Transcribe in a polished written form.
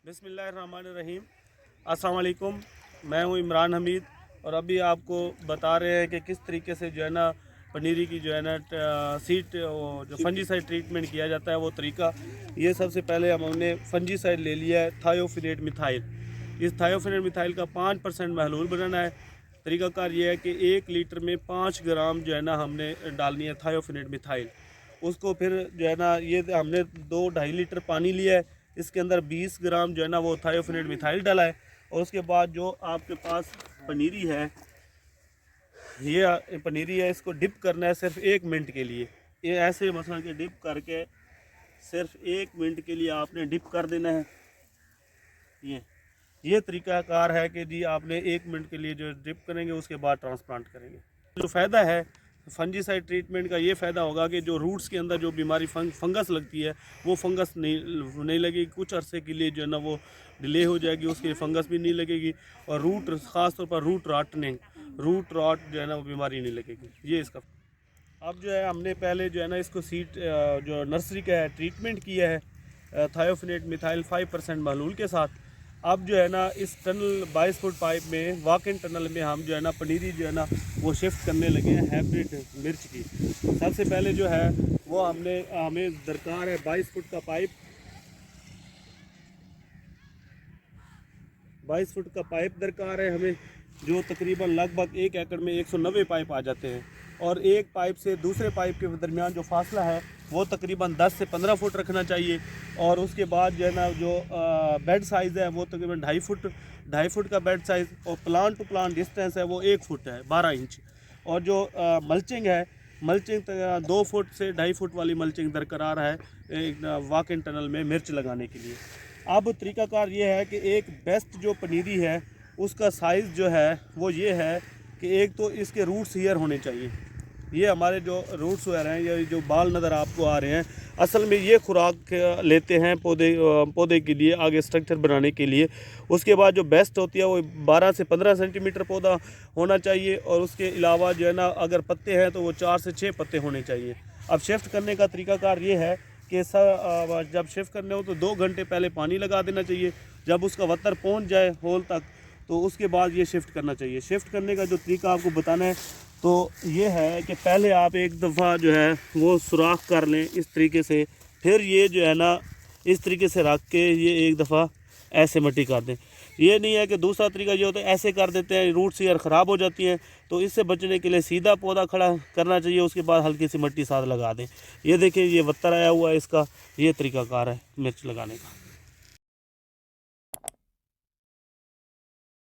बिस्मिल्लाहिर्रहमानिर्रहीम। अस्सलाम वालेकुम। मैं हूँ इमरान हमीद और अभी आपको बता रहे हैं कि किस तरीके से जो है ना पनीरी की जो है ना सीड जो फंजीसाइड ट्रीटमेंट किया जाता है वो तरीका। ये सबसे पहले हमने फंजीसाइड ले लिया है थायोफिनेट मिथाइल। इस थायोफिनेट मिथाइल का 5% महलूल बनाना है। तरीकाकार ये है कि 1 लीटर में 5 ग्राम जो है ना हमने डालनी है थायोफिनेट मिथाइल। उसको फिर जो है ना ये हमने 2-2.5 लीटर पानी लिया है, इसके अंदर 20 ग्राम जो है ना वो थायोफिनेट मिथाइल डाला है। और उसके बाद जो आपके पास पनीरी है, ये पनीरी है, इसको डिप करना है सिर्फ 1 मिनट के लिए। ये ऐसे मसलन के डिप करके सिर्फ 1 मिनट के लिए आपने डिप कर देना है। ये तरीकाकार है कि जी आपने 1 मिनट के लिए जो डिप करेंगे उसके बाद ट्रांसप्लांट करेंगे। जो फ़ायदा है फंजीसाइड ट्रीटमेंट का, ये फ़ायदा होगा कि जो रूट्स के अंदर जो बीमारी फंगस लगती है वो फंगस नहीं लगेगी। कुछ अरसे के लिए जो है ना वो डिले हो जाएगी, उसकी फंगस भी नहीं लगेगी। और रूट, ख़ास तौर पर रूट रॉट जो है ना वो बीमारी नहीं लगेगी। ये इसका। अब जो है हमने पहले जो है ना इसको सीड जो नर्सरी का है ट्रीटमेंट किया है थायोफिनेट मिथाइल 5% महलूल के साथ। अब जो है ना इस टनल 22 फुट पाइप में, वॉक इन टनल में हम जो है ना पनीरी जो है ना वो शिफ्ट करने लगे हैं हाइब्रिड मिर्च की। सबसे पहले जो है वो हमें दरकार है 22 फुट का पाइप। 22 फुट का पाइप दरकार है हमें, जो तकरीबन लगभग 1 एकड़ में 190 पाइप आ जाते हैं। और एक पाइप से दूसरे पाइप के दरमियान जो फासला है वो तकरीबन 10 से 15 फुट रखना चाहिए। और उसके बाद जो है ना जो बेड साइज़ है वो तकरीबन 2.5 फुट का बेड साइज़। और प्लांट टू प्लांट डिस्टेंस है वो 1 फुट है, 12 इंच। और जो मल्चिंग है, मल्चिंग 2 फुट से 2.5 फुट वाली मल्चिंग दरकार है एक वॉक इन टनल में मिर्च लगाने के लिए। अब तरीकाकार ये है कि एक बेस्ट जो पनीरी है उसका साइज़ जो है वो ये है कि एक तो इसके रूट्स ईयर होने चाहिए। ये हमारे जो रूट्स वगैरह हैं, ये जो बाल नज़र आपको आ रहे हैं, असल में ये खुराक लेते हैं पौधे के लिए, आगे स्ट्रक्चर बनाने के लिए। उसके बाद जो बेस्ट होती है वो 12 से 15 सेंटीमीटर पौधा होना चाहिए। और उसके अलावा जो है ना अगर पत्ते हैं तो वो 4 से 6 पत्ते होने चाहिए। अब शिफ्ट करने का तरीकाकार ये है कि जब शिफ्ट करने हो तो 2 घंटे पहले पानी लगा देना चाहिए। जब उसका वत्तर पहुँच जाए होल तक तो उसके बाद ये शिफ्ट करना चाहिए। शिफ्ट करने का जो तरीका आपको बताना है तो ये है कि पहले आप एक दफ़ा जो है वो सुराख कर लें इस तरीके से, फिर ये जो है ना इस तरीके से रख के ये एक दफ़ा ऐसे मट्टी कर दें। ये नहीं है कि दूसरा तरीका ये होता है ऐसे कर देते हैं, रूट्स यार ख़राब हो जाती हैं। तो इससे बचने के लिए सीधा पौधा खड़ा करना चाहिए, उसके बाद हल्की सी मट्टी साथ लगा दें। ये देखिए ये वत्तर आया हुआ है इसका, ये तरीकाकार है मिर्च लगाने का।